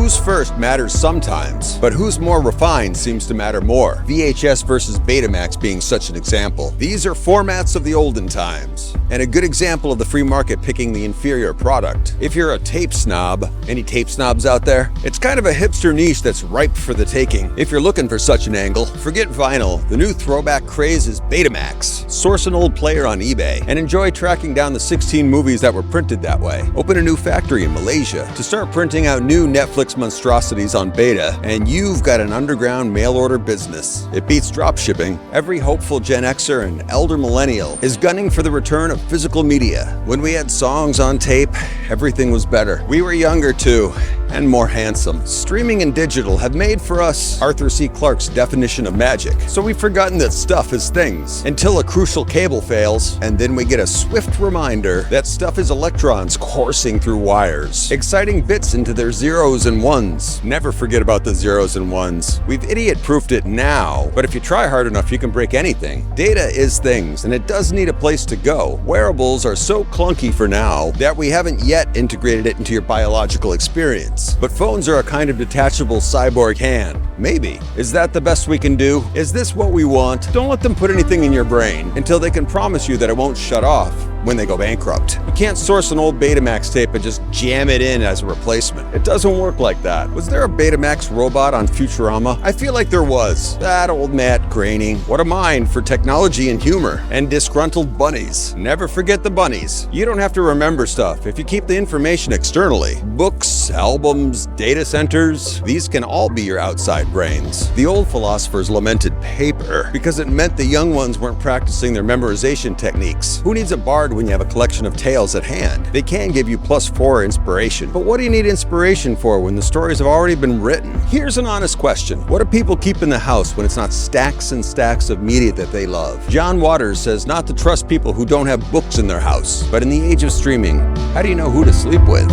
Who's first matters sometimes, but who's more refined seems to matter more. VHS versus Betamax being such an example. These are formats of the olden times, and a good example of the free market picking the inferior product. If you're a tape snob, any tape snobs out there? It's kind of a hipster niche that's ripe for the taking. If you're looking for such an angle, forget vinyl. The new throwback craze is Betamax. Source an old player on eBay and enjoy tracking down the 16 movies that were printed that way. Open a new factory in Malaysia to start printing out new Netflix monstrosities on beta, and you've got an underground mail order business. It beats drop shipping. Every hopeful Gen Xer and elder millennial is gunning for the return of physical media. When we had songs on tape, everything was better. We were younger too, and more handsome. Streaming and digital have made for us Arthur C. Clarke's definition of magic. So we've forgotten that stuff is things until a crucial cable fails, and then we get a swift reminder that stuff is electrons coursing through wires, exciting bits into their zeros and ones. Never forget about the zeros and ones. We've idiot-proofed it now, but if you try hard enough, you can break anything. Data is things, and it does need a place to go. Wearables are so clunky for now that we haven't yet integrated it into your biological experience. But phones are a kind of detachable cyborg hand. Maybe. Is that the best we can do? Is this what we want? Don't let them put anything in your brain until they can promise you that it won't shut off when they go bankrupt. You can't source an old Betamax tape and just jam it in as a replacement. It doesn't work like that. Was there a Betamax robot on Futurama? I feel like there was. That old Matt Groening. What a mind for technology and humor. And disgruntled bunnies. Never forget the bunnies. You don't have to remember stuff if you keep the information externally. Books, albums, data centers, these can all be your outside brains. The old philosophers lamented paper because it meant the young ones weren't practicing their memorization techniques. Who needs a bard when you have a collection of tales at hand? They can give you +4 inspiration, but what do you need inspiration for when the stories have already been written? Here's an honest question. What do people keep in the house when it's not stacks and stacks of media that they love? John Waters says not to trust people who don't have books in their house. But in the age of streaming, how do you know who to sleep with?